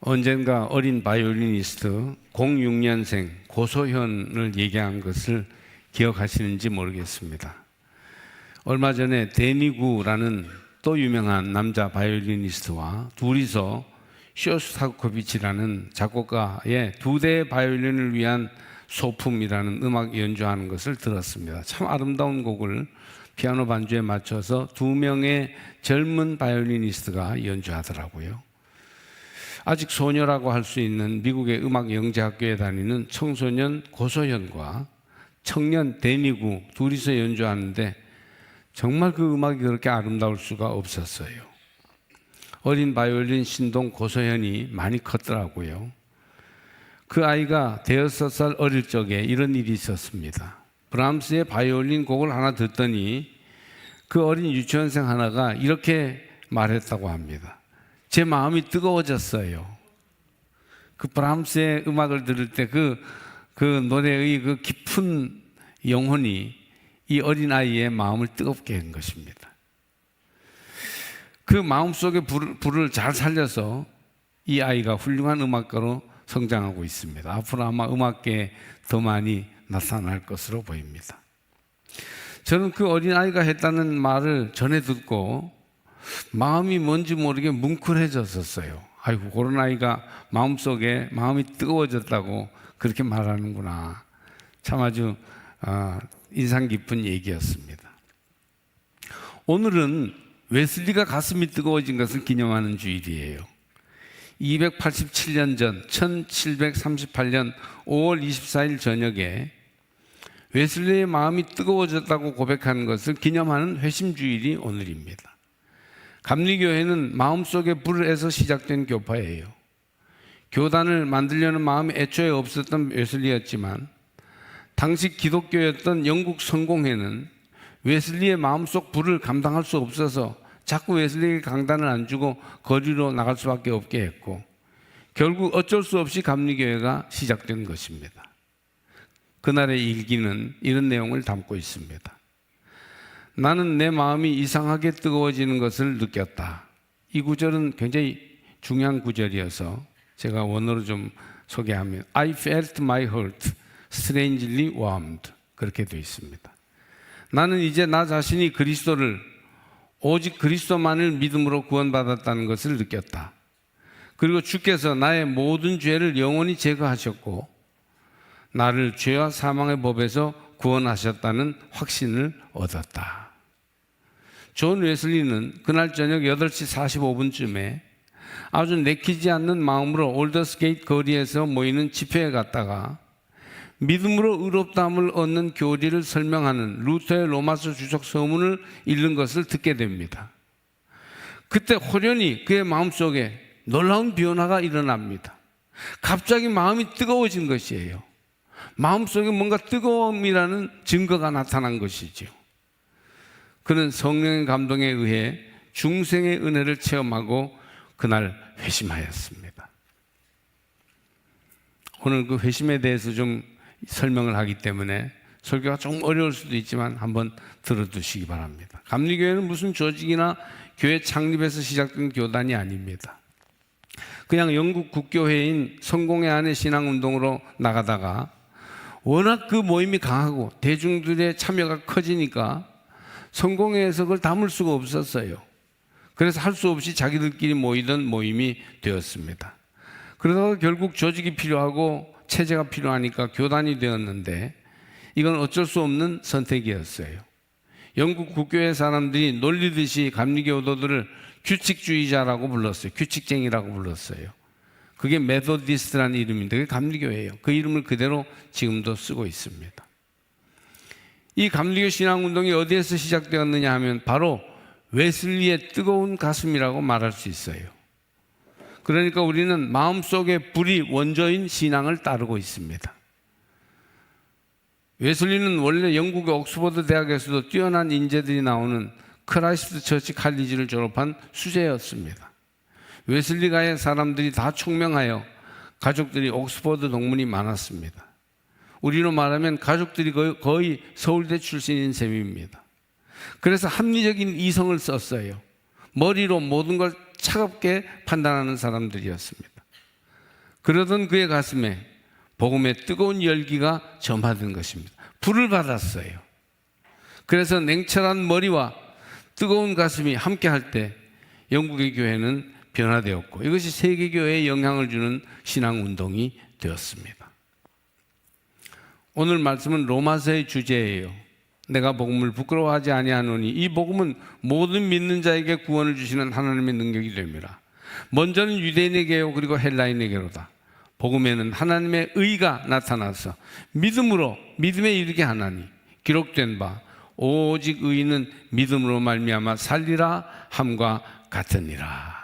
언젠가 어린 바이올리니스트 06년생 고소현을 얘기한 것을 기억하시는지 모르겠습니다. 얼마 전에 데니구라는 또 유명한 남자 바이올리니스트와 둘이서 쇼스타코비치라는 작곡가의 2대의 바이올린을 위한 소품이라는 음악 연주하는 것을 들었습니다. 참 아름다운 곡을 피아노 반주에 맞춰서 2명의 젊은 바이올리니스트가 연주하더라고요. 아직 소녀라고 할 수 있는 미국의 음악 영재학교에 다니는 청소년 고소현과 청년 데니구 둘이서 연주하는데 정말 그 음악이 그렇게 아름다울 수가 없었어요. 어린 바이올린 신동 고소현이 많이 컸더라고요. 그 아이가 5살 어릴 적에 이런 일이 있었습니다. 브람스의 바이올린 곡을 하나 듣더니 그 어린 유치원생 하나가 이렇게 말했다고 합니다. 제 마음이 뜨거워졌어요. 그 브람스의 음악을 들을 때 그 노래의 그 깊은 영혼이 이 어린아이의 마음을 뜨겁게 한 것입니다. 그 마음속의 불을 잘 살려서 이 아이가 훌륭한 음악가로 성장하고 있습니다. 앞으로 아마 음악계에 더 많이 나타날 것으로 보입니다. 저는 그 어린아이가 했다는 말을 전해 듣고 마음이 뭔지 모르게 뭉클해졌었어요. 아이고, 그런 아이가 마음속에 마음이 뜨거워졌다고 그렇게 말하는구나. 참 아주 인상 깊은 얘기였습니다. 오늘은 웨슬리가 가슴이 뜨거워진 것을 기념하는 주일이에요. 287년 전 1738년 5월 24일 저녁에 웨슬리의 마음이 뜨거워졌다고 고백하는 것을 기념하는 회심주일이 오늘입니다. 감리교회는 마음속에 불을 애서 시작된 교파예요. 교단을 만들려는 마음이 애초에 없었던 웨슬리였지만 당시 기독교였던 영국 성공회는 웨슬리의 마음속 불을 감당할 수 없어서 자꾸 웨슬리에게 강단을 안 주고 거리로 나갈 수밖에 없게 했고 결국 어쩔 수 없이 감리교회가 시작된 것입니다. 그날의 일기는 이런 내용을 담고 있습니다. 나는 내 마음이 이상하게 뜨거워지는 것을 느꼈다. 이 구절은 굉장히 중요한 구절이어서 제가 원어로 좀 소개하면 I felt my heart strangely warmed 그렇게 되어 있습니다. 나는 이제 나 자신이 그리스도를 오직 그리스도만을 믿음으로 구원받았다는 것을 느꼈다. 그리고 주께서 나의 모든 죄를 영원히 제거하셨고 나를 죄와 사망의 법에서 구원하셨다는 확신을 얻었다. 존 웨슬리는 그날 저녁 8시 45분쯤에 아주 내키지 않는 마음으로 올더스게이트 거리에서 모이는 집회에 갔다가 믿음으로 의롭다함을 얻는 교리를 설명하는 루터의 로마서 주석 서문을 읽는 것을 듣게 됩니다. 그때 호련히 그의 마음속에 놀라운 변화가 일어납니다. 갑자기 마음이 뜨거워진 것이에요. 마음속에 뭔가 뜨거움이라는 증거가 나타난 것이죠. 그는 성령의 감동에 의해 중생의 은혜를 체험하고 그날 회심하였습니다. 오늘 그 회심에 대해서 좀 설명을 하기 때문에 설교가 조금 어려울 수도 있지만 한번 들어두시기 바랍니다. 감리교회는 무슨 조직이나 교회 창립에서 시작된 교단이 아닙니다. 그냥 영국 국교회인 성공회 안에 신앙운동으로 나가다가 워낙 그 모임이 강하고 대중들의 참여가 커지니까 성공회에서 그걸 담을 수가 없었어요. 그래서 할 수 없이 자기들끼리 모이던 모임이 되었습니다. 그러다가 결국 조직이 필요하고 체제가 필요하니까 교단이 되었는데 이건 어쩔 수 없는 선택이었어요. 영국 국교회 사람들이 놀리듯이 감리교도들을 규칙주의자라고 불렀어요. 규칙쟁이라고 불렀어요. 그게 메소디스트라는 이름인데 그게 감리교회예요. 그 이름을 그대로 지금도 쓰고 있습니다. 이 감리교 신앙운동이 어디에서 시작되었느냐 하면 바로 웨슬리의 뜨거운 가슴이라고 말할 수 있어요. 그러니까 우리는 마음속에 불이 원조인 신앙을 따르고 있습니다. 웨슬리는 원래 영국의 옥스퍼드 대학에서도 뛰어난 인재들이 나오는 크라이스트 처치 칼리지를 졸업한 수재였습니다. 웨슬리가의 사람들이 다 총명하여 가족들이 옥스퍼드 동문이 많았습니다. 우리로 말하면 가족들이 거의 서울대 출신인 셈입니다. 그래서 합리적인 이성을 썼어요. 머리로 모든 걸 차갑게 판단하는 사람들이었습니다. 그러던 그의 가슴에 복음의 뜨거운 열기가 점화된 것입니다. 불을 받았어요. 그래서 냉철한 머리와 뜨거운 가슴이 함께할 때 영국의 교회는 변화되었고 이것이 세계교회에 영향을 주는 신앙운동이 되었습니다. 오늘 말씀은 로마서의 주제예요. 내가 복음을 부끄러워하지 아니하노니 이 복음은 모든 믿는 자에게 구원을 주시는 하나님의 능력이 됩니다. 먼저는 유대인에게요 그리고 헬라인에게로다. 복음에는 하나님의 의가 나타나서 믿음에 이르게 하나니 기록된 바 오직 의인은 믿음으로 말미암아 살리라 함과 같으니라.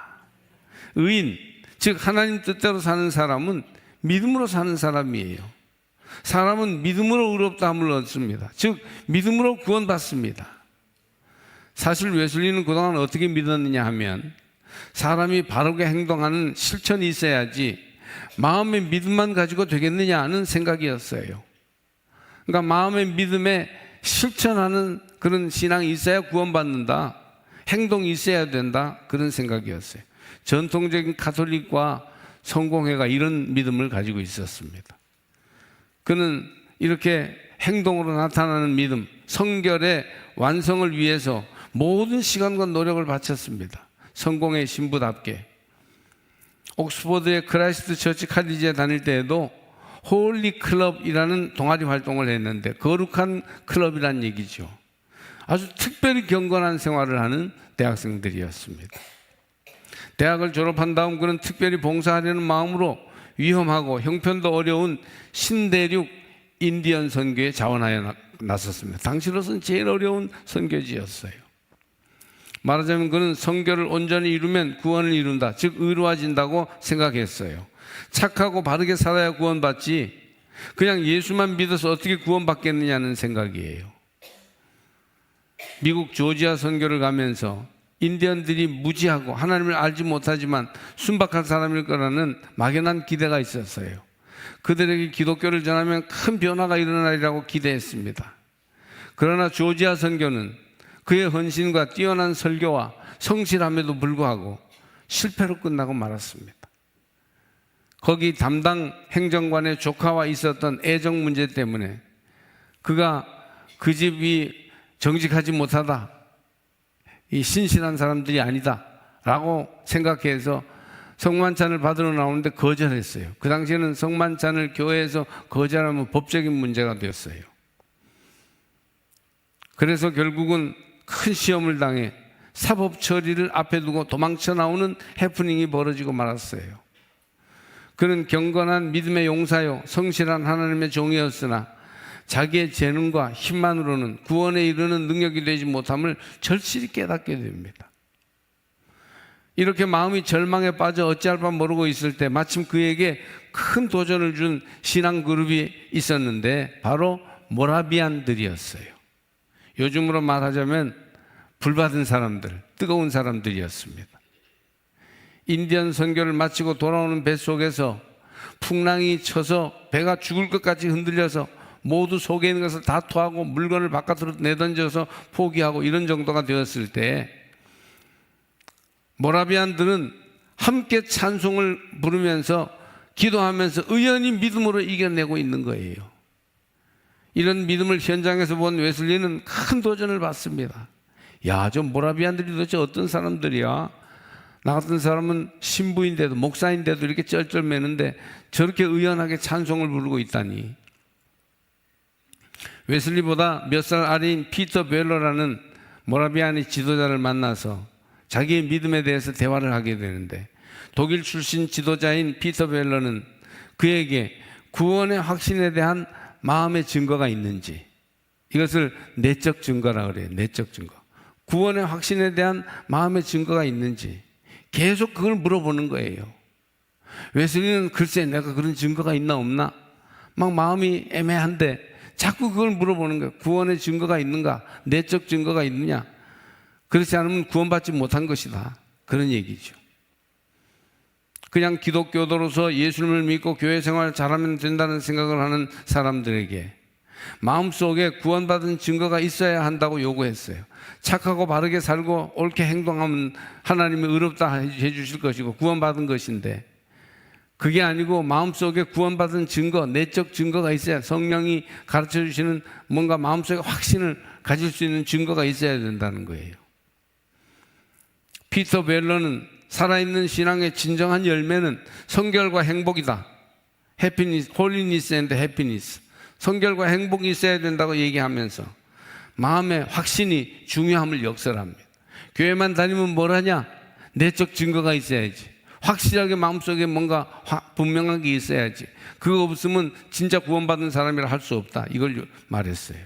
의인, 즉 하나님 뜻대로 사는 사람은 믿음으로 사는 사람이에요. 사람은 믿음으로 의롭다함을 얻습니다. 즉 믿음으로 구원받습니다. 사실 웨슬리는 그동안 어떻게 믿었느냐 하면 사람이 바르게 행동하는 실천이 있어야지 마음의 믿음만 가지고 되겠느냐 하는 생각이었어요. 그러니까 마음의 믿음에 실천하는 그런 신앙이 있어야 구원받는다, 행동이 있어야 된다, 그런 생각이었어요. 전통적인 가톨릭과 성공회가 이런 믿음을 가지고 있었습니다. 그는 이렇게 행동으로 나타나는 믿음, 성결의 완성을 위해서 모든 시간과 노력을 바쳤습니다. 성공회 신부답게. 옥스퍼드의 크라이스트 처치 칼리지에 다닐 때에도 홀리 클럽이라는 동아리 활동을 했는데 거룩한 클럽이란 얘기죠. 아주 특별히 경건한 생활을 하는 대학생들이었습니다. 대학을 졸업한 다음 그는 특별히 봉사하려는 마음으로 위험하고 형편도 어려운 신대륙 인디언 선교에 자원하여 나섰습니다. 당시로서는 제일 어려운 선교지였어요. 말하자면 그는 선교를 온전히 이루면 구원을 이룬다, 즉 의로워진다고 생각했어요. 착하고 바르게 살아야 구원받지 그냥 예수만 믿어서 어떻게 구원받겠느냐는 생각이에요. 미국 조지아 선교를 가면서 인디언들이 무지하고 하나님을 알지 못하지만 순박한 사람일 거라는 막연한 기대가 있었어요. 그들에게 기독교를 전하면 큰 변화가 일어나리라고 기대했습니다. 그러나 조지아 선교는 그의 헌신과 뛰어난 설교와 성실함에도 불구하고 실패로 끝나고 말았습니다. 거기 담당 행정관의 조카와 있었던 애정 문제 때문에 그가 그 집이 정직하지 못하다, 이 신실한 사람들이 아니다 라고 생각해서 성만찬을 받으러 나오는데 거절했어요. 그 당시에는 성만찬을 교회에서 거절하면 법적인 문제가 되었어요. 그래서 결국은 큰 시험을 당해 사법 처리를 앞에 두고 도망쳐 나오는 해프닝이 벌어지고 말았어요. 그는 경건한 믿음의 용사요 성실한 하나님의 종이었으나 자기의 재능과 힘만으로는 구원에 이르는 능력이 되지 못함을 절실히 깨닫게 됩니다. 이렇게 마음이 절망에 빠져 어찌할 바 모르고 있을 때 마침 그에게 큰 도전을 준 신앙 그룹이 있었는데 바로 모라비안들이었어요. 요즘으로 말하자면 불받은 사람들, 뜨거운 사람들이었습니다. 인디언 선교를 마치고 돌아오는 뱃속에서 풍랑이 쳐서 배가 죽을 것까지 흔들려서 모두 속에 있는 것을 다 토하고 물건을 바깥으로 내던져서 포기하고 이런 정도가 되었을 때 모라비안들은 함께 찬송을 부르면서 기도하면서 의연히 믿음으로 이겨내고 있는 거예요. 이런 믿음을 현장에서 본 웨슬리는 큰 도전을 받습니다. 야, 저 모라비안들이 도대체 어떤 사람들이야? 나 같은 사람은 신부인데도 목사인데도 이렇게 쩔쩔매는데 저렇게 의연하게 찬송을 부르고 있다니. 웨슬리보다 몇 살 아래인 피터 벨러라는 모라비안의 지도자를 만나서 자기의 믿음에 대해서 대화를 하게 되는데 독일 출신 지도자인 피터 벨러는 그에게 구원의 확신에 대한 마음의 증거가 있는지, 이것을 내적 증거라 그래요. 내적 증거. 구원의 확신에 대한 마음의 증거가 있는지 계속 그걸 물어보는 거예요. 웨슬리는 글쎄 내가 그런 증거가 있나 없나 막 마음이 애매한데 자꾸 그걸 물어보는 거예요. 구원의 증거가 있는가? 내적 증거가 있느냐? 그렇지 않으면 구원받지 못한 것이다, 그런 얘기죠. 그냥 기독교도로서 예수님을 믿고 교회 생활을 잘하면 된다는 생각을 하는 사람들에게 마음속에 구원받은 증거가 있어야 한다고 요구했어요. 착하고 바르게 살고 옳게 행동하면 하나님이 의롭다 해주실 것이고 구원받은 것인데 그게 아니고 마음속에 구원받은 증거, 내적 증거가 있어야, 성령이 가르쳐 주시는 뭔가 마음속에 확신을 가질 수 있는 증거가 있어야 된다는 거예요. 피터 벨러는 살아있는 신앙의 진정한 열매는 성결과 행복이다. 해피니스, 홀리니스 앤드 해피니스. 성결과 행복이 있어야 된다고 얘기하면서 마음의 확신이 중요함을 역설합니다. 교회만 다니면 뭘 하냐? 내적 증거가 있어야지. 확실하게 마음속에 뭔가 분명한 게 있어야지. 그거 없으면 진짜 구원받은 사람이라 할 수 없다. 이걸 말했어요.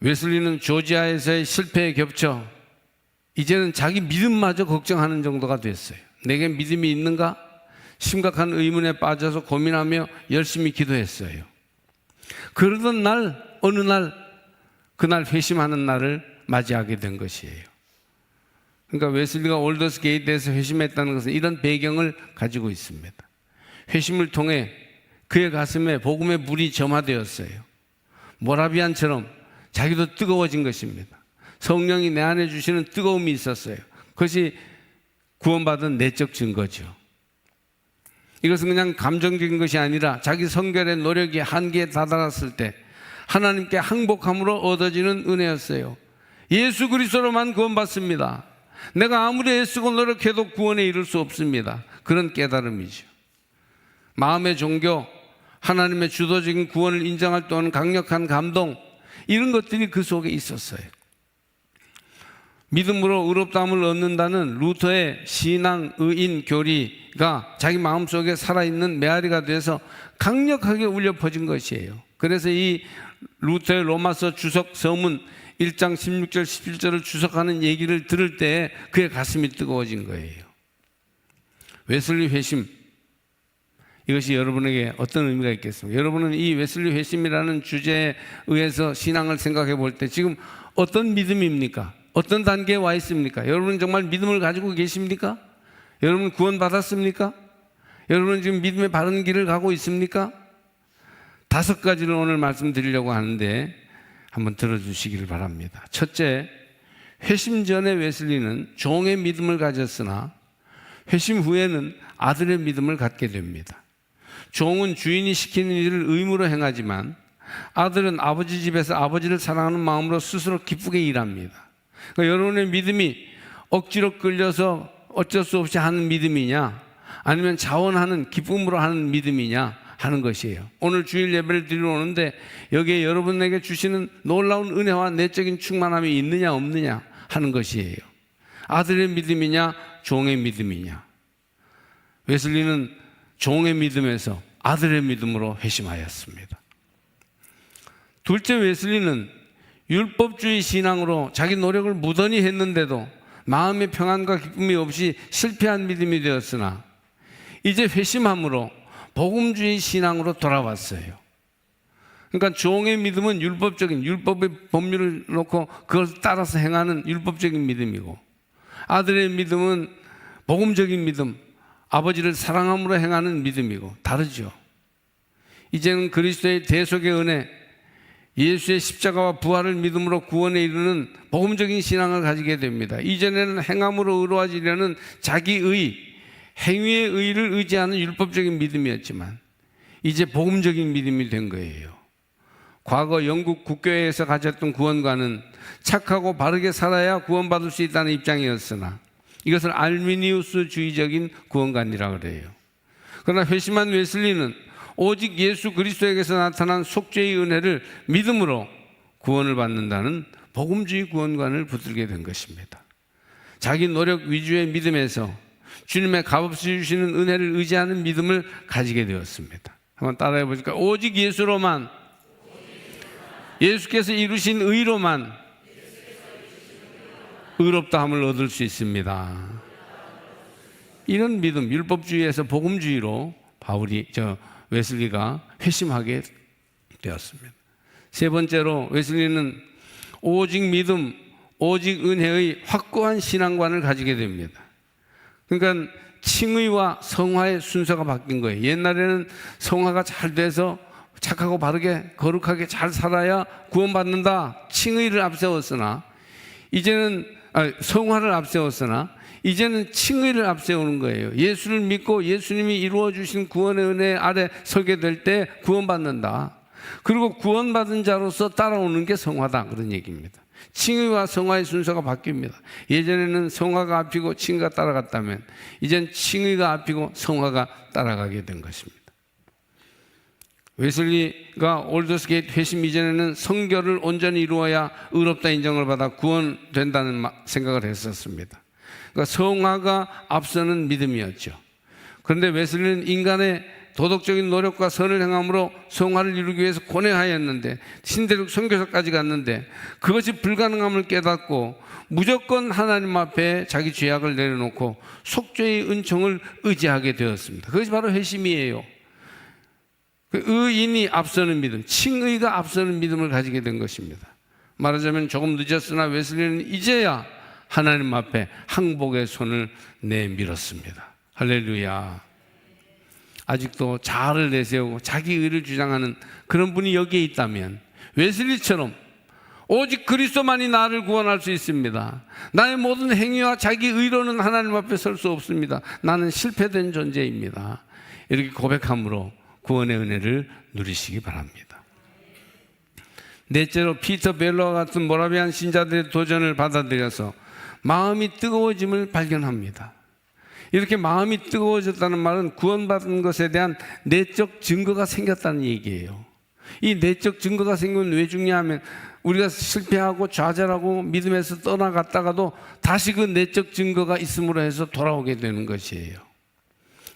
웨슬리는 조지아에서의 실패에 겹쳐 이제는 자기 믿음마저 걱정하는 정도가 됐어요. 내게 믿음이 있는가? 심각한 의문에 빠져서 고민하며 열심히 기도했어요. 그러던 날, 어느 날, 그날 회심하는 날을 맞이하게 된 것이에요. 그러니까 웨슬리가 올더스 게이트에서 회심했다는 것은 이런 배경을 가지고 있습니다. 회심을 통해 그의 가슴에 복음의 물이 점화되었어요. 모라비안처럼 자기도 뜨거워진 것입니다. 성령이 내 안에 주시는 뜨거움이 있었어요. 그것이 구원받은 내적 증거죠. 이것은 그냥 감정적인 것이 아니라 자기 성결의 노력이 한계에 다다랐을 때 하나님께 항복함으로 얻어지는 은혜였어요. 예수 그리스도로만 구원받습니다. 내가 아무리 애쓰고 노력해도 구원에 이를 수 없습니다. 그런 깨달음이죠. 마음의 종교, 하나님의 주도적인 구원을 인정할 또한 강력한 감동, 이런 것들이 그 속에 있었어요. 믿음으로 의롭다함을 얻는다는 루터의 신앙, 의인, 교리가 자기 마음속에 살아있는 메아리가 돼서 강력하게 울려 퍼진 것이에요. 그래서 이 루터의 로마서 주석 서문 1장 16절 17절을 주석하는 얘기를 들을 때 그의 가슴이 뜨거워진 거예요. 웨슬리 회심, 이것이 여러분에게 어떤 의미가 있겠습니까? 여러분은 이 웨슬리 회심이라는 주제에 의해서 신앙을 생각해 볼 때 지금 어떤 믿음입니까? 어떤 단계에 와 있습니까? 여러분은 정말 믿음을 가지고 계십니까? 여러분 구원 받았습니까? 여러분은 지금 믿음의 바른 길을 가고 있습니까? 5가지를 오늘 말씀드리려고 하는데 한번 들어주시기를 바랍니다. 첫째, 회심 전에 웨슬리는 종의 믿음을 가졌으나 회심 후에는 아들의 믿음을 갖게 됩니다. 종은 주인이 시키는 일을 의무로 행하지만 아들은 아버지 집에서 아버지를 사랑하는 마음으로 스스로 기쁘게 일합니다. 그러니까 여러분의 믿음이 억지로 끌려서 어쩔 수 없이 하는 믿음이냐, 아니면 자원하는 기쁨으로 하는 믿음이냐 하는 것이에요. 오늘 주일 예배를 드리러 오는데 여기에 여러분에게 주시는 놀라운 은혜와 내적인 충만함이 있느냐 없느냐 하는 것이에요. 아들의 믿음이냐 종의 믿음이냐. 웨슬리는 종의 믿음에서 아들의 믿음으로 회심하였습니다. 둘째, 웨슬리는 율법주의 신앙으로 자기 노력을 무던히 했는데도 마음의 평안과 기쁨이 없이 실패한 믿음이 되었으나 이제 회심함으로 복음주의 신앙으로 돌아왔어요. 그러니까 종의 믿음은 율법적인, 율법의 법률을 놓고 그걸 따라서 행하는 율법적인 믿음이고, 아들의 믿음은 복음적인 믿음, 아버지를 사랑함으로 행하는 믿음이고 다르죠. 이제는 그리스도의 대속의 은혜, 예수의 십자가와 부활을 믿음으로 구원에 이르는 복음적인 신앙을 가지게 됩니다. 이전에는 행함으로 의로워지려는 자기의, 행위의 의를 의지하는 율법적인 믿음이었지만 이제 복음적인 믿음이 된 거예요. 과거 영국 국교회에서 가졌던 구원관은 착하고 바르게 살아야 구원받을 수 있다는 입장이었으나 이것을 알미니우스주의적인 구원관이라고 그래요. 그러나 회심한 웨슬리는 오직 예수 그리스도에게서 나타난 속죄의 은혜를 믿음으로 구원을 받는다는 복음주의 구원관을 붙들게 된 것입니다. 자기 노력 위주의 믿음에서 주님의 값없이 주시는 은혜를 의지하는 믿음을 가지게 되었습니다. 한번 따라해 보실까요? 오직 예수로만, 예수께서 이루신 의로만 의롭다함을 얻을 수 있습니다. 이런 믿음, 율법주의에서 복음주의로 웨슬리가 회심하게 되었습니다. 세 번째로 웨슬리는 오직 믿음, 오직 은혜의 확고한 신앙관을 가지게 됩니다. 그러니까 칭의와 성화의 순서가 바뀐 거예요. 옛날에는 성화가 잘 돼서 착하고 바르게 거룩하게 잘 살아야 구원받는다, 칭의를 앞세웠으나 이제는 성화를 앞세웠으나 이제는 칭의를 앞세우는 거예요. 예수를 믿고 예수님이 이루어 주신 구원의 은혜 아래 서게 될 때 구원받는다. 그리고 구원받은 자로서 따라오는 게 성화다, 그런 얘기입니다. 칭의와 성화의 순서가 바뀝니다. 예전에는 성화가 앞이고 칭의가 따라갔다면 이젠 칭의가 앞이고 성화가 따라가게 된 것입니다. 웨슬리가 올더스 게이트 회심 이전에는 성결을 온전히 이루어야 의롭다 인정을 받아 구원된다는 생각을 했었습니다. 그러니까 성화가 앞서는 믿음이었죠. 그런데 웨슬리는 인간의 도덕적인 노력과 선을 행함으로 성화를 이루기 위해서 고뇌하였는데, 신대륙 선교사까지 갔는데 그것이 불가능함을 깨닫고 무조건 하나님 앞에 자기 죄악을 내려놓고 속죄의 은총을 의지하게 되었습니다. 그것이 바로 회심이에요. 의인이 앞서는 믿음, 칭의가 앞서는 믿음을 가지게 된 것입니다. 말하자면 조금 늦었으나 웨슬리는 이제야 하나님 앞에 항복의 손을 내밀었습니다. 할렐루야. 아직도 자아를 내세우고 자기 의를 주장하는 그런 분이 여기에 있다면 웨슬리처럼 오직 그리스도만이 나를 구원할 수 있습니다. 나의 모든 행위와 자기 의로는 하나님 앞에 설 수 없습니다. 나는 실패된 존재입니다. 이렇게 고백함으로 구원의 은혜를 누리시기 바랍니다. 넷째로 피터 벨러와 같은 모라비안 신자들의 도전을 받아들여서 마음이 뜨거워짐을 발견합니다. 이렇게 마음이 뜨거워졌다는 말은 구원받은 것에 대한 내적 증거가 생겼다는 얘기예요. 이 내적 증거가 생기면 왜 중요하면 우리가 실패하고 좌절하고 믿음에서 떠나갔다가도 다시 그 내적 증거가 있음으로 해서 돌아오게 되는 것이에요.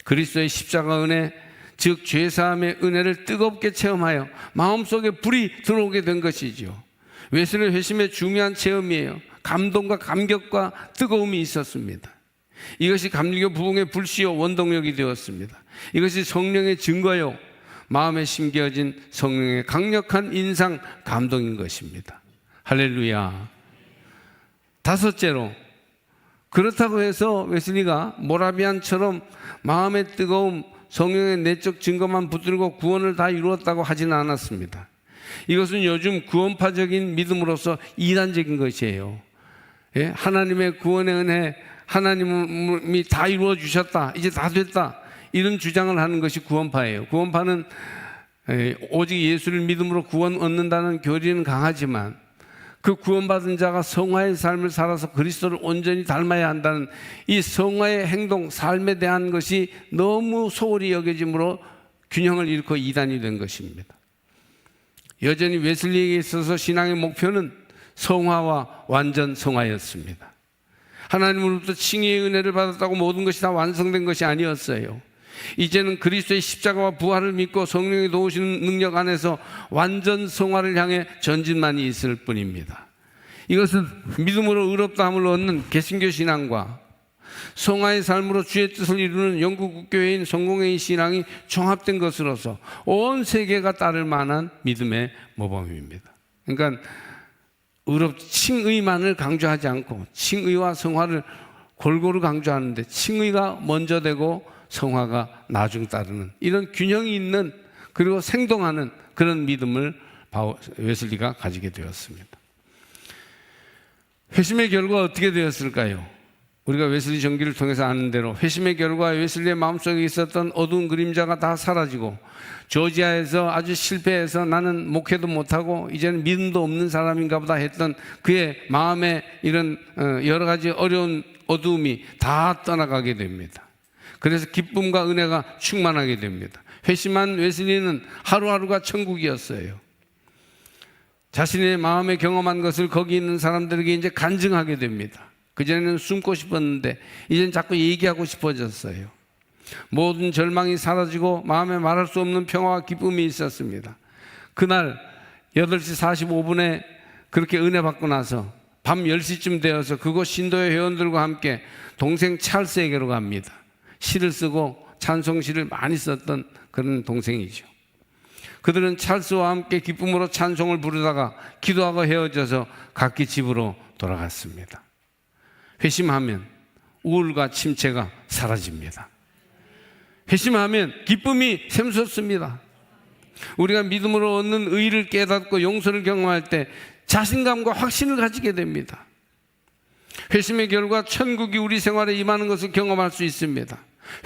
그리스도의 십자가 은혜, 즉 죄사함의 은혜를 뜨겁게 체험하여 마음속에 불이 들어오게 된 것이죠. 웨슬리 회심의 중요한 체험이에요. 감동과 감격과 뜨거움이 있었습니다. 이것이 감리교 부흥의 불씨요 원동력이 되었습니다. 이것이 성령의 증거요, 마음에 심겨진 성령의 강력한 인상 감동인 것입니다. 할렐루야. 다섯째로, 그렇다고 해서 웨슬리가 모라비안처럼 마음의 뜨거움, 성령의 내적 증거만 붙들고 구원을 다 이루었다고 하지는 않았습니다. 이것은 요즘 구원파적인 믿음으로서 이단적인 것이에요. 예? 하나님의 구원의 은혜, 하나님이 다 이루어 주셨다, 이제 다 됐다, 이런 주장을 하는 것이 구원파예요. 구원파는 오직 예수를 믿음으로 구원 얻는다는 교리는 강하지만 그 구원받은 자가 성화의 삶을 살아서 그리스도를 온전히 닮아야 한다는 이 성화의 행동, 삶에 대한 것이 너무 소홀히 여겨짐으로 균형을 잃고 이단이 된 것입니다. 여전히 웨슬리에게 있어서 신앙의 목표는 성화와 완전 성화였습니다. 하나님으로부터 칭의의 은혜를 받았다고 모든 것이 다 완성된 것이 아니었어요. 이제는 그리스도의 십자가와 부활을 믿고 성령이 도우시는 능력 안에서 완전 성화를 향해 전진만이 있을 뿐입니다. 이것은 믿음으로 의롭다함을 얻는 개신교 신앙과 성화의 삶으로 주의 뜻을 이루는 영국 국교회인 성공회의 신앙이 종합된 것으로서 온 세계가 따를 만한 믿음의 모범입니다. 그러니까 칭의만을 강조하지 않고 칭의와 성화를 골고루 강조하는데 칭의가 먼저 되고 성화가 나중 따르는 이런 균형이 있는, 그리고 생동하는 그런 믿음을 웨슬리가 가지게 되었습니다. 회심의 결과가 어떻게 되었을까요? 우리가 웨슬리 전기를 통해서 아는 대로 회심의 결과 웨슬리의 마음속에 있었던 어두운 그림자가 다 사라지고 조지아에서 아주 실패해서 나는 목회도 못하고 이제는 믿음도 없는 사람인가 보다 했던 그의 마음에 이런 여러 가지 어려운 어두움이 다 떠나가게 됩니다. 그래서 기쁨과 은혜가 충만하게 됩니다. 회심한 웨슬리는 하루하루가 천국이었어요. 자신의 마음에 경험한 것을 거기 있는 사람들에게 이제 간증하게 됩니다. 그전에는 숨고 싶었는데 이제는 자꾸 얘기하고 싶어졌어요. 모든 절망이 사라지고 마음에 말할 수 없는 평화와 기쁨이 있었습니다. 그날 8시 45분에 그렇게 은혜 받고 나서 밤 10시쯤 되어서 그곳 신도의 회원들과 함께 동생 찰스에게로 갑니다. 시를 쓰고 찬송시를 많이 썼던 그런 동생이죠. 그들은 찰스와 함께 기쁨으로 찬송을 부르다가 기도하고 헤어져서 각기 집으로 돌아갔습니다. 회심하면 우울과 침체가 사라집니다. 회심하면 기쁨이 샘솟습니다. 우리가 믿음으로 얻는 의를 깨닫고 용서를 경험할 때 자신감과 확신을 가지게 됩니다. 회심의 결과 천국이 우리 생활에 임하는 것을 경험할 수 있습니다.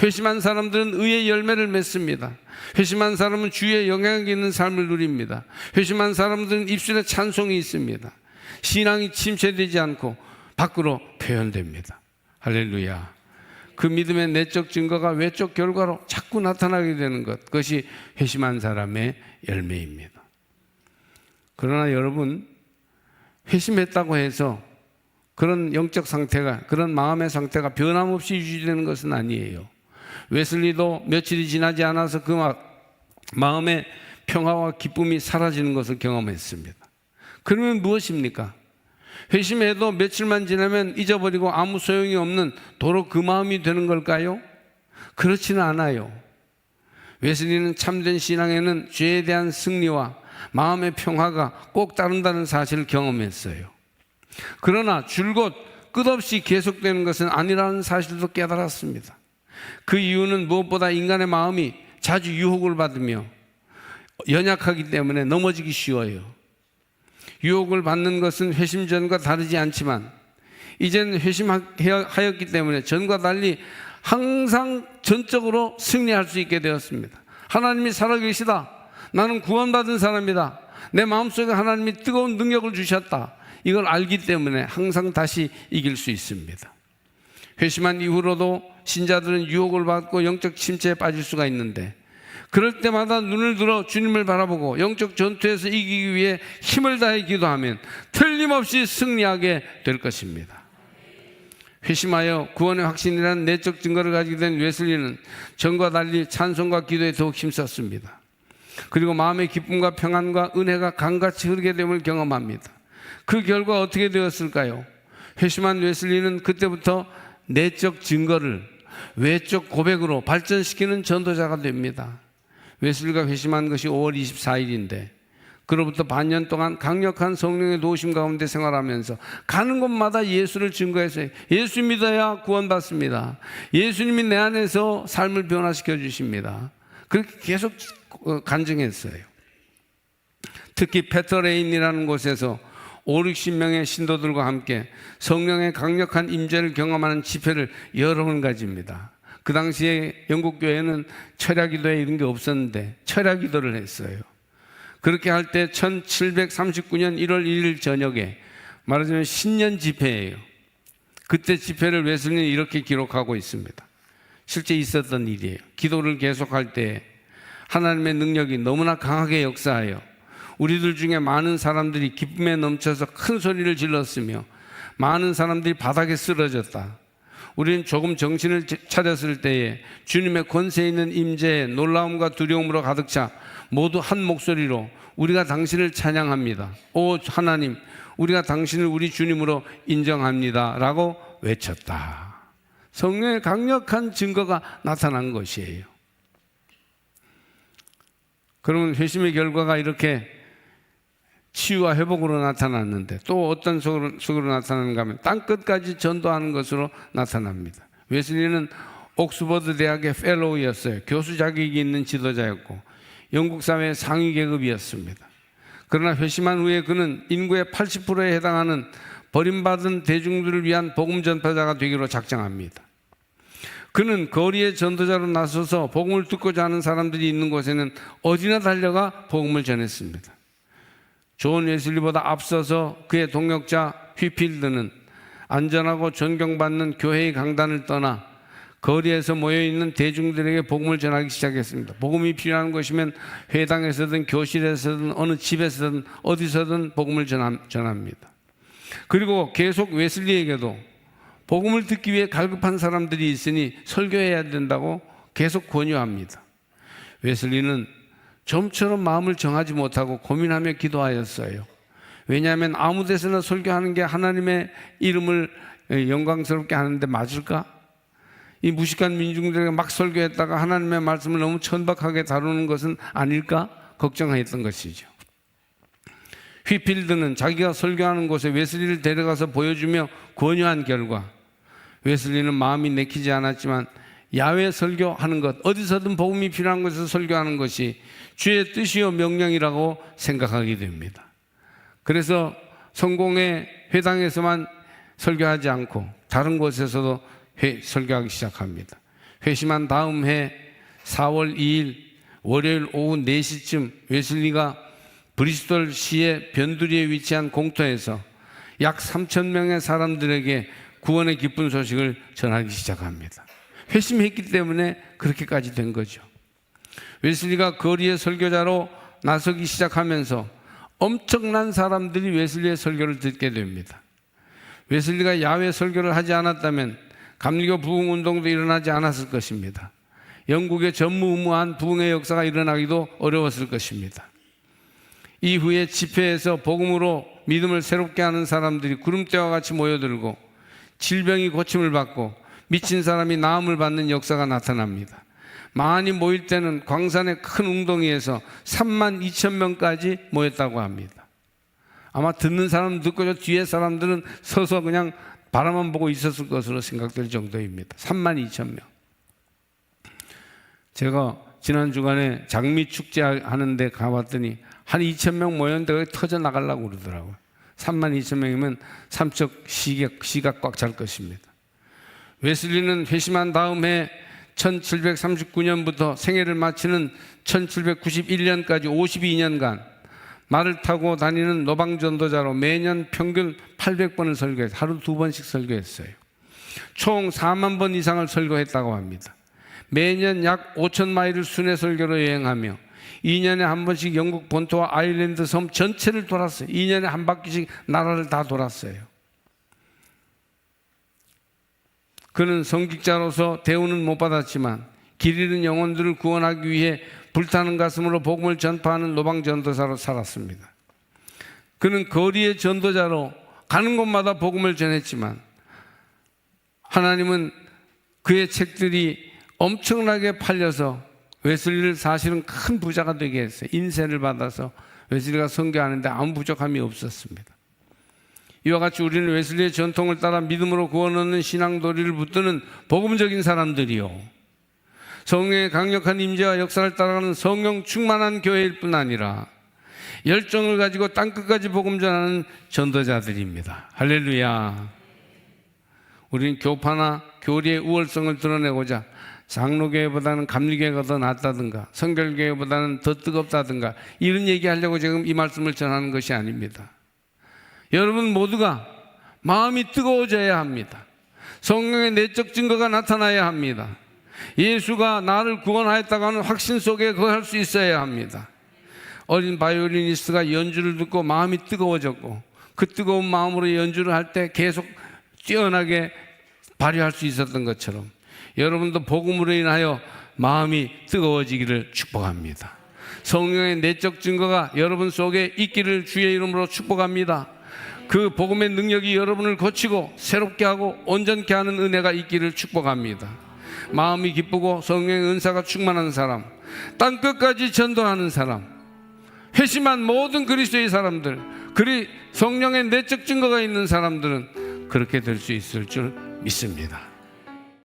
회심한 사람들은 의의 열매를 맺습니다. 회심한 사람은 주의 영향이 있는 삶을 누립니다. 회심한 사람들은 입술에 찬송이 있습니다. 신앙이 침체되지 않고 밖으로 표현됩니다. 할렐루야. 그 믿음의 내적 증거가 외적 결과로 자꾸 나타나게 되는 것, 그것이 회심한 사람의 열매입니다. 그러나 여러분, 회심했다고 해서 그런 영적 상태가, 그런 마음의 상태가 변함없이 유지되는 것은 아니에요. 웨슬리도 며칠이 지나지 않아서 그 마음의 평화와 기쁨이 사라지는 것을 경험했습니다. 그러면 무엇입니까? 회심해도 며칠만 지나면 잊어버리고 아무 소용이 없는 도로 그 마음이 되는 걸까요? 그렇지는 않아요. 웨슬리는 참된 신앙에는 죄에 대한 승리와 마음의 평화가 꼭 따른다는 사실을 경험했어요. 그러나 줄곧 끝없이 계속되는 것은 아니라는 사실도 깨달았습니다. 그 이유는 무엇보다 인간의 마음이 자주 유혹을 받으며 연약하기 때문에 넘어지기 쉬워요. 유혹을 받는 것은 회심 전과 다르지 않지만 이젠 회심하였기 때문에 전과 달리 항상 전적으로 승리할 수 있게 되었습니다. 하나님이 살아계시다. 나는 구원받은 사람이다. 내 마음속에 하나님이 뜨거운 능력을 주셨다. 이걸 알기 때문에 항상 다시 이길 수 있습니다. 회심한 이후로도 신자들은 유혹을 받고 영적 침체에 빠질 수가 있는데, 그럴 때마다 눈을 들어 주님을 바라보고 영적 전투에서 이기기 위해 힘을 다해 기도하면 틀림없이 승리하게 될 것입니다. 회심하여 구원의 확신이라는 내적 증거를 가지게 된 웨슬리는 전과 달리 찬송과 기도에 더욱 힘썼습니다. 그리고 마음의 기쁨과 평안과 은혜가 강같이 흐르게 됨을 경험합니다. 그 결과 어떻게 되었을까요? 회심한 웨슬리는 그때부터 내적 증거를 외적 고백으로 발전시키는 전도자가 됩니다. 웨슬리가 회심한 것이 5월 24일인데 그로부터 반년 동안 강력한 성령의 도우심 가운데 생활하면서 가는 곳마다 예수를 증거해서 예수 믿어야 구원받습니다. 예수님이 내 안에서 삶을 변화시켜 주십니다. 그렇게 계속 간증했어요. 특히 페터레인이라는 곳에서 5, 60명의 신도들과 함께 성령의 강력한 임재를 경험하는 집회를 여러 번 가집니다. 그 당시에 영국 교회는 철야기도에 이런 게 없었는데 철야기도를 했어요. 그렇게 할 때 1739년 1월 1일 저녁에 말하자면 신년 집회예요. 그때 집회를 웨슬리는 이렇게 기록하고 있습니다. 실제 있었던 일이에요. 기도를 계속할 때 하나님의 능력이 너무나 강하게 역사하여 우리들 중에 많은 사람들이 기쁨에 넘쳐서 큰 소리를 질렀으며 많은 사람들이 바닥에 쓰러졌다. 우리는 조금 정신을 차렸을 때에 주님의 권세 있는 임재에 놀라움과 두려움으로 가득 차 모두 한 목소리로 우리가 당신을 찬양합니다. 오 하나님, 우리가 당신을 우리 주님으로 인정합니다 라고 외쳤다. 성령의 강력한 증거가 나타난 것이에요. 그러면 회심의 결과가 이렇게 치유와 회복으로 나타났는데 또 어떤 속으로 나타나는가 하면 땅끝까지 전도하는 것으로 나타납니다. 웨슬리는 옥스퍼드 대학의 펠로우였어요. 교수 자격이 있는 지도자였고 영국 사회의 상위 계급이었습니다. 그러나 회심한 후에 그는 인구의 80%에 해당하는 버림받은 대중들을 위한 복음 전파자가 되기로 작정합니다. 그는 거리의 전도자로 나서서 복음을 듣고자 하는 사람들이 있는 곳에는 어디나 달려가 복음을 전했습니다. 존 웨슬리보다 앞서서 그의 동역자 휘필드는 안전하고 존경받는 교회의 강단을 떠나 거리에서 모여있는 대중들에게 복음을 전하기 시작했습니다. 복음이 필요한 것이면 회당에서든 교실에서든 어느 집에서든 어디서든 복음을 전합니다. 그리고 계속 웨슬리에게도 복음을 듣기 위해 갈급한 사람들이 있으니 설교해야 된다고 계속 권유합니다. 웨슬리는 좀처럼 마음을 정하지 못하고 고민하며 기도하였어요. 왜냐하면 아무 데서나 설교하는 게 하나님의 이름을 영광스럽게 하는데 맞을까? 이 무식한 민중들에게 막 설교했다가 하나님의 말씀을 너무 천박하게 다루는 것은 아닐까? 걱정했던 것이죠. 휘필드는 자기가 설교하는 곳에 웨슬리를 데려가서 보여주며 권유한 결과 웨슬리는 마음이 내키지 않았지만 야외 설교하는 것, 어디서든 복음이 필요한 곳에서 설교하는 것이 주의 뜻이요 명령이라고 생각하게 됩니다. 그래서 성공의 회당에서만 설교하지 않고 다른 곳에서도 설교하기 시작합니다. 회심한 다음 해 4월 2일 월요일 오후 4시쯤 웨슬리가 브리스톨 시의 변두리에 위치한 공터에서 약 3,000명의 사람들에게 구원의 기쁜 소식을 전하기 시작합니다. 회심했기 때문에 그렇게까지 된 거죠. 웨슬리가 거리의 설교자로 나서기 시작하면서 엄청난 사람들이 웨슬리의 설교를 듣게 됩니다. 웨슬리가 야외 설교를 하지 않았다면 감리교 부흥 운동도 일어나지 않았을 것입니다. 영국의 전무후무한 부흥의 역사가 일어나기도 어려웠을 것입니다. 이후에 집회에서 복음으로 믿음을 새롭게 하는 사람들이 구름대와 같이 모여들고 질병이 고침을 받고 미친 사람이 나음을 받는 역사가 나타납니다. 많이 모일 때는 광산의 큰 웅덩이에서 32,000명까지 모였다고 합니다. 아마 듣는 사람은 듣고 저 뒤에 사람들은 서서 그냥 바라만 보고 있었을 것으로 생각될 정도입니다. 32,000명. 제가 지난 주간에 장미 축제 하는데 가봤더니 한 2,000명 모였는데 거기 터져 나가려고 그러더라고요. 32,000명이면 삼척 시가 꽉 찰 것입니다. 웨슬리는 회심한 다음 해 1739년부터 생애를 마치는 1791년까지 52년간 말을 타고 다니는 노방전도자로 매년 평균 800번을 설교했어요. 하루 2번씩 설교했어요. 총 4만 번 이상을 설교했다고 합니다. 매년 약 5,000마일을 순회 설교로 여행하며 2년에 한 번씩 영국 본토와 아일랜드 섬 전체를 돌았어요. 2년에 한 바퀴씩 나라를 다 돌았어요. 그는 성직자로서 대우는 못 받았지만 길 잃은 영혼들을 구원하기 위해 불타는 가슴으로 복음을 전파하는 노방 전도사로 살았습니다. 그는 거리의 전도자로 가는 곳마다 복음을 전했지만 하나님은 그의 책들이 엄청나게 팔려서 웨슬리를 사실은 큰 부자가 되게 했어요. 인세를 받아서 웨슬리가 선교하는데 아무 부족함이 없었습니다. 이와 같이 우리는 웨슬리의 전통을 따라 믿음으로 구원 얻는 신앙도리를 붙드는 복음적인 사람들이요, 성령의 강력한 임재와 역사를 따라가는 성령 충만한 교회일 뿐 아니라 열정을 가지고 땅끝까지 복음 전하는 전도자들입니다. 할렐루야. 우리는 교파나 교리의 우월성을 드러내고자 장로교회보다는 감리교회가 더 낫다든가 성결교회보다는 더 뜨겁다든가 이런 얘기하려고 지금 이 말씀을 전하는 것이 아닙니다. 여러분 모두가 마음이 뜨거워져야 합니다. 성령의 내적 증거가 나타나야 합니다. 예수가 나를 구원하였다고 하는 확신 속에 거할 수 있어야 합니다. 어린 바이올리니스트가 연주를 듣고 마음이 뜨거워졌고 그 뜨거운 마음으로 연주를 할 때 계속 뛰어나게 발휘할 수 있었던 것처럼 여러분도 복음으로 인하여 마음이 뜨거워지기를 축복합니다. 성령의 내적 증거가 여러분 속에 있기를 주의 이름으로 축복합니다. 그 복음의 능력이 여러분을 고치고 새롭게 하고 온전케 하는 은혜가 있기를 축복합니다. 마음이 기쁘고 성령의 은사가 충만한 사람, 땅끝까지 전도하는 사람, 회심한 모든 그리스도의 사람들, 성령의 내적 증거가 있는 사람들은 그렇게 될 수 있을 줄 믿습니다.